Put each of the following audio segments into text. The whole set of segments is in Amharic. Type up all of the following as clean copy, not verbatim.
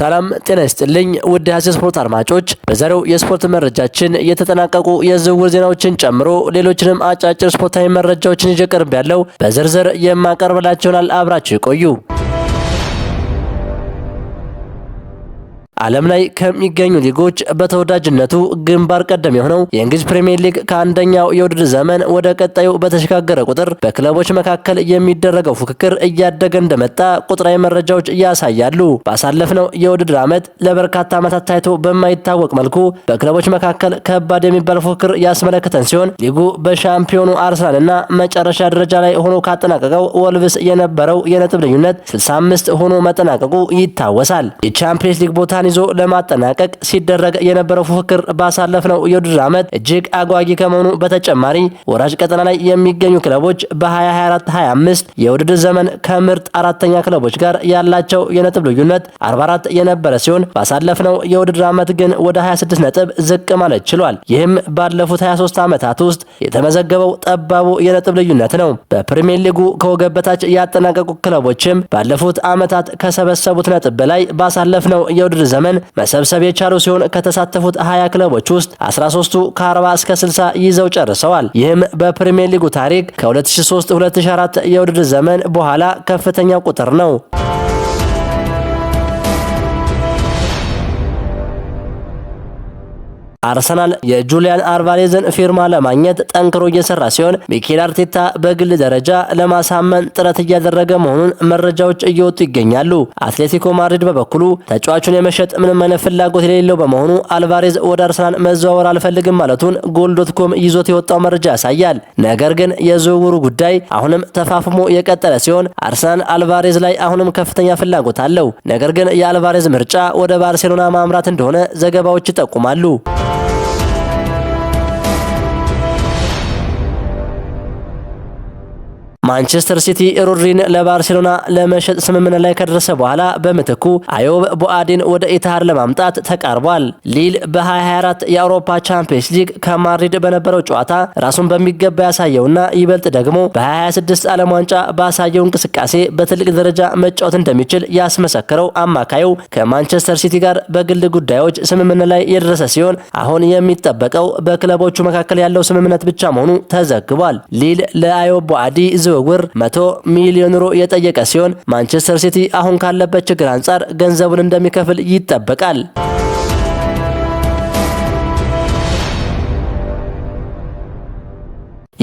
ሰላም ጤና ይስጥልኝ ውድ የሀሴት ስፖርት አድማጮች፣ በዛሬው የስፖርት መረጃችን የተጠናቀቁ የዝውውር ዜናዎችን ጨምሮ ሌሎችንም አጫጭር ስፖርታዊ መረጃዎችን ይዤ ቀርቤያለሁ። በዝርዝር የማቀርብላችሁናል። አብራችሁ ይቆዩ። ዓለም ላይ ከሚገኙ ሊጎች በተወዳጅነቱ ግንባር ቀደም የሆነው የእንግሊዝ ፕሪሚየር ሊግ ከአንደኛው የውድድር ዘመን ወደ ቀጣዩ በተሸጋገረ ቁጥር በክለቦች መካከል የሚደረገው ፉክክር እያደገ እንደመጣ ቁጥራዊ መረጃዎች ያሳያሉ። ባሳለፍነው የውድድር ዓመት ለበርካታ ዓመታት ታይቶ በማይታወቅ መልኩ በክለቦች መካከል ከባድ የሚባል ፉክክር ያስመለከተን ሲሆን ሊጉ በሻምፒዮኑ አርሰናልና መጨረሻ ደረጃ ላይ ሆኖ ካጠናቀቀው ወልቭስ የነበረው የነጥብ ልዩነት 65 ሆኖ መጠናቀቁ ይታወሳል። የቻምፒየንስ ሊግ ቦታ ይዞ ለማጠናቀቅ ሲደረግ የነበረው ፉክክር ባሳለፍነው የውድድር ዓመት እጅግ አጓጊ ከመሆኑ በተጨማሪ ወራጅ ቀጠና ላይ የሚገኙ ክለቦች በ2024-25 የውድድር ዘመን ከምርጥ አራተኛ ክለቦች ጋር ያላቸው የነጥብ ልዩነት 44 የነበረ ሲሆን ባሳለፍነው የውድድር ዓመት ግን ወደ 26 ነጥብ ዝቅ ማለት ችሏል። ይህም ባለፉት 23 ዓመታት ውስጥ የተመዘገበው ጠባቡ የነጥብ ልዩነት ነው። በፕሪሚየር ሊጉ ከወገብ በታች ያጠናቀቁ ክለቦችም ባለፉት ዓመታት ከሰበሰቡት ነጥብ በላይ ባሳለፍነው የውድድር ዘመን መሰብሰብ የቻሉ ሲሆን ከተሳተፉት 20 ክለቦች ውስጥ 13ቱ ከ40 እስከ 60 ይዘው ጨርሰዋል። ይህም በፕሪሚየር ሊጉ ታሪክ ከ2003-2004 የውድድር ዘመን በኋላ ከፍተኛው ቁጥር ነው። አርሰናል የጁሊያን አልቫሬዝን ፊርማ ለማግኘት ጠንክሮ እየሰራ ሲሆን ሚኬል አርቴታ በግል ደረጃ ለማሳመን ጥረት እያደረገ መሆኑን መረጃዎች እየወጡ ይገኛሉ። አትሌቲኮ ማድሪድ በበኩሉ ተጫዋቹን የመሸጥ ምንም አይነት ፍላጎት የሌለው በመሆኑ አልቫሬዝ ወደ አርሰናል መዘዋወር አልፈልግም ማለቱን ጎል.ኮም ይዞት የወጣው መረጃ ያሳያል። ነገር ግን የዝውውሩ ጉዳይ አሁንም ተፋፍሞ የቀጠለ ሲሆን አርሰናል አልቫሬዝ ላይ አሁንም ከፍተኛ ፍላጎት አለው። ነገር ግን የአልቫሬዝ ምርጫ ወደ ባርሴሎና ማምራት እንደሆነ ዘገባዎች ይጠቁማሉ። ማንቸስተር ሲቲ ሮድሪን ለባርሴሎና ለመሸጥ ስምምነት ላይ ከደረሰ በኋላ በምትኩ አዮብ ቦአዲን ወደ ኢታሃድ ለማምጣት ተቃርቧል። ሊል በ2024 የአውሮፓ ቻምፒየንስ ሊግ ከማድሪድ በነበረው ጨዋታ ራሱን በሚገባ ያሳየውና ይበልጥ ደግሞ በ2026 ዓለም ዋንጫ ባሳየው እንቅስቃሴ በትልቅ ደረጃ መጫወት እንደሚችል ያስመሰከረው አማካዩ ከማንቸስተር ሲቲ ጋር በግል ጉዳዮች ስምምነት ላይ የደረሰ ሲሆን አሁን የሚጠበቀው በክለቦቹ መካከል ያለው ስምምነት ብቻ መሆኑ ተዘግቧል። ሊል ለአዮብ ቦአዲ ዝውውር 100 ሚሊዮን ዩሮ የጠየቀ ሲሆን ማንቸስተር ሲቲ አሁን ካለበት ችግር አንጻር ገንዘቡን እንደሚከፍል ይጠበቃል።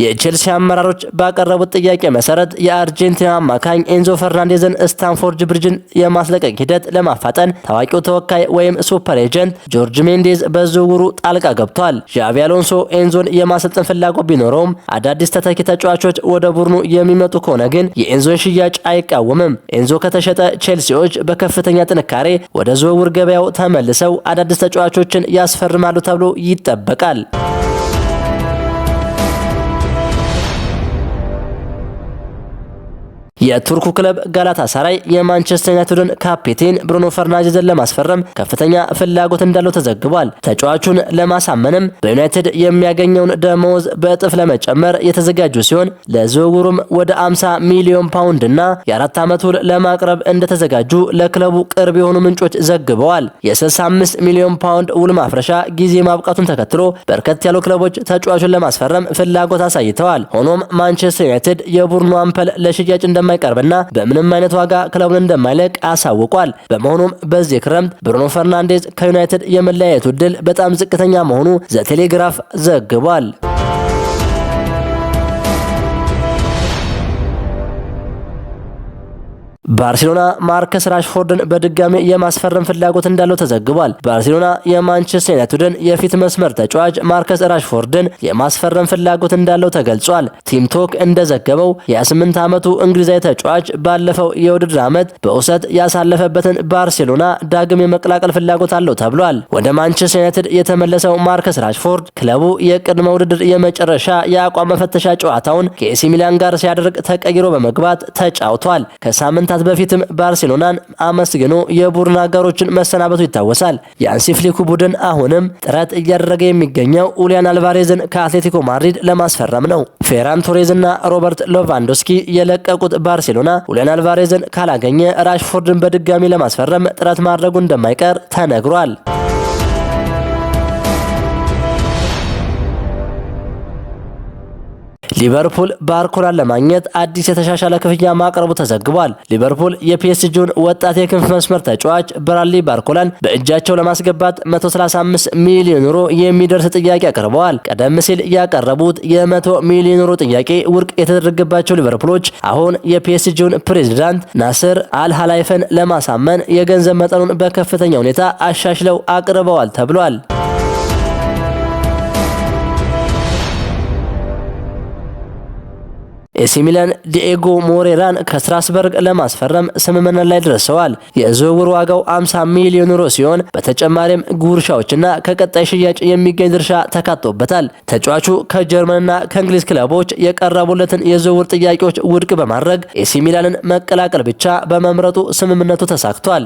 የቼልሲ አመራሮች ባቀረቡት ጥያቄ መሰረት የአርጀንቲና አማካኝ ኤንዞ ፈርናንዴዝን ስታንፎርድ ብሪጅን የማስለቀቅ ሂደት ለማፋጠን ታዋቂው ተወካይ ወይም ሱፐር ኤጀንት ጆርጅ ሜንዴዝ በዝውውሩ ጣልቃ ገብቷል። ዣቪ አሎንሶ ኤንዞን የማሰልጠን ፍላጎት ቢኖረውም አዳዲስ ተተኪ ተጫዋቾች ወደ ቡድኑ የሚመጡ ከሆነ ግን የኤንዞን ሽያጭ አይቃወምም። ኤንዞ ከተሸጠ ቼልሲዎች በከፍተኛ ጥንካሬ ወደ ዝውውር ገበያው ተመልሰው አዳዲስ ተጫዋቾችን ያስፈርማሉ ተብሎ ይጠበቃል። የቱርኩ ክለብ ጋላታሳራይ የማንቸስተር ዩናይትድን ካፒቴን ብሩኖ ፈርናንዴዝን ለማስፈረም ከፍተኛ ፍላጎት እንዳለው ተዘግቧል። ተጫዋቹን ለማሳመንም በዩናይትድ የሚያገኘውን ደመወዝ በእጥፍ ለመጨመር የተዘጋጁ ሲሆን ለዝውውሩም ወደ 50 ሚሊዮን ፓውንድ እና የ4 ዓመት ውል ለማቅረብ እንደተዘጋጁ ለክለቡ ቅርብ የሆኑ ምንጮች ዘግበዋል። የ65 ሚሊዮን ፓውንድ ውል ማፍረሻ ጊዜ ማብቃቱን ተከትሎ በርከት ያሉ ክለቦች ተጫዋቹን ለማስፈረም ፍላጎት አሳይተዋል። ሆኖም ማንቸስተር ዩናይትድ የቡድኑ አምፐል ለሽያጭ እንደማይቀርብና በምንም አይነት ዋጋ ክለቡን እንደማይለቅ አሳውቋል። በመሆኑም በዚህ ክረምት ብሩኖ ፈርናንዴዝ ከዩናይትድ የመለያየቱ ዕድል በጣም ዝቅተኛ መሆኑ ዘ ቴሌግራፍ ዘግቧል። ባርሴሎና ማርከስ ራሽፎርድን በድጋሚ የማስፈረም ፍላጎት እንዳለው ተዘግቧል። ባርሴሎና የማንቸስተር ዩናይትድን የፊት መስመር ተጫዋች ማርከስ ራሽፎርድን የማስፈረም ፍላጎት እንዳለው ተገልጿል። ቲም ቶክ እንደዘገበው የ28 ዓመቱ እንግሊዛዊ ተጫዋች ባለፈው የውድድር ዓመት በውሰት ያሳለፈበትን ባርሴሎና ዳግም የመቀላቀል ፍላጎት አለው ተብሏል። ወደ ማንቸስተር ዩናይትድ የተመለሰው ማርከስ ራሽፎርድ ክለቡ የቅድመ ውድድር የመጨረሻ የአቋም መፈተሻ ጨዋታውን ከኤሲ ሚላን ጋር ሲያደርግ ተቀይሮ በመግባት ተጫውቷል። ከሳምንት ከሳምንታት በፊትም ባርሴሎናን አመስግኖ የቡድን አጋሮችን መሰናበቱ ይታወሳል። የሃንሲ ፍሊኩ ቡድን አሁንም ጥረት እያደረገ የሚገኘው ኡሊያን አልቫሬዝን ከአትሌቲኮ ማድሪድ ለማስፈረም ነው። ፌራን ቶሬዝና ሮበርት ሌቫንዶስኪ የለቀቁት ባርሴሎና ኡሊያን አልቫሬዝን ካላገኘ ራሽፎርድን በድጋሚ ለማስፈረም ጥረት ማድረጉ እንደማይቀር ተነግሯል። ሊቨርፑል ባርኮላን ለማግኘት አዲስ የተሻሻለ ክፍያ ማቅረቡ ተዘግቧል። ሊቨርፑል የፒኤስጂውን ወጣት የክንፍ መስመር ተጫዋች ብራድሊ ባርኮላን በእጃቸው ለማስገባት 135 ሚሊዮን ዩሮ የሚደርስ ጥያቄ አቅርበዋል። ቀደም ሲል ያቀረቡት የ100 ሚሊዮን ዩሮ ጥያቄ ውድቅ የተደረገባቸው ሊቨርፑሎች አሁን የፒኤስጂውን ፕሬዝዳንት ናስር አልሃላይፈን ለማሳመን የገንዘብ መጠኑን በከፍተኛ ሁኔታ አሻሽለው አቅርበዋል ተብሏል። ኤሲ ሚላን ዲኤጎ ሞሬራን ከስትራስበርግ ለማስፈረም ስምምነት ላይ ደርሰዋል። የዝውውር ዋጋው 50 ሚሊዮን ዩሮ ሲሆን በተጨማሪም ጉርሻዎችና ከቀጣይ ሽያጭ የሚገኝ ድርሻ ተካቶበታል። ተጫዋቹ ከጀርመንና ከእንግሊዝ ክለቦች የቀረቡለትን የዝውውር ጥያቄዎች ውድቅ በማድረግ ኤሲ ሚላንን መቀላቀል ብቻ በመምረጡ ስምምነቱ ተሳክቷል።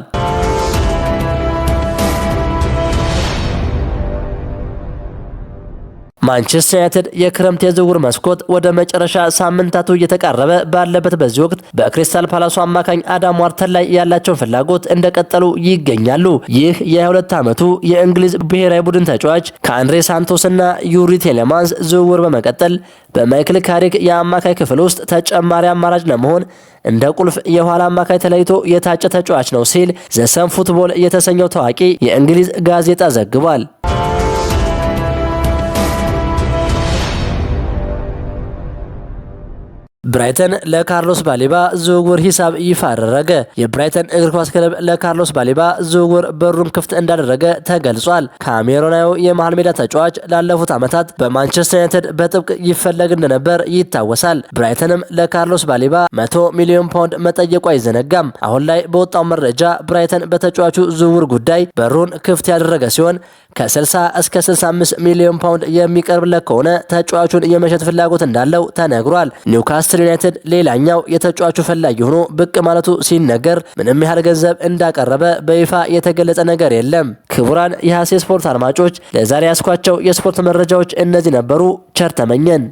ማንቸስተር ዩናይትድ የክረምት የዝውውር መስኮት ወደ መጨረሻ ሳምንታቱ እየተቃረበ ባለበት በዚህ ወቅት በክሪስታል ፓላሱ አማካኝ አዳም ዋርተን ላይ ያላቸውን ፍላጎት እንደቀጠሉ ይገኛሉ። ይህ የ22 ዓመቱ የእንግሊዝ ብሔራዊ ቡድን ተጫዋች ከአንድሬ ሳንቶስና ዩሪ ቴሌማንስ ዝውውር በመቀጠል በማይክል ካሪክ የአማካይ ክፍል ውስጥ ተጨማሪ አማራጭ ለመሆን እንደ ቁልፍ የኋላ አማካይ ተለይቶ የታጨ ተጫዋች ነው ሲል ዘሰን ፉትቦል የተሰኘው ታዋቂ የእንግሊዝ ጋዜጣ ዘግቧል። ብራይተን ለካርሎስ ባሌባ ዝውውር ሂሳብ ይፋ አደረገ። የብራይተን እግር ኳስ ክለብ ለካርሎስ ባሌባ ዝውውር በሩን ክፍት እንዳደረገ ተገልጿል። ካሜሮናዊ የመሃል ሜዳ ተጫዋች ላለፉት ዓመታት በማንቸስተር ዩናይትድ በጥብቅ ይፈለግ እንደነበር ይታወሳል። ብራይተንም ለካርሎስ ባሌባ 100 ሚሊዮን ፓውንድ መጠየቁ አይዘነጋም። አሁን ላይ በወጣው መረጃ ብራይተን በተጫዋቹ ዝውውር ጉዳይ በሩን ክፍት ያደረገ ሲሆን ከ60 እስከ 65 ሚሊዮን ፓውንድ የሚቀርብለት ከሆነ ተጫዋቹን የመሸጥ ፍላጎት እንዳለው ተነግሯል። ኒውካስትል ዩናይትድ ሌላኛው የተጫዋቹ ፈላጊ ሆኖ ብቅ ማለቱ ሲነገር ምንም ያህል ገንዘብ እንዳቀረበ በይፋ የተገለጸ ነገር የለም። ክቡራን የሐሴ ስፖርት አድማጮች ለዛሬ ያስኳቸው የስፖርት መረጃዎች እነዚህ ነበሩ። ቸር ተመኘን።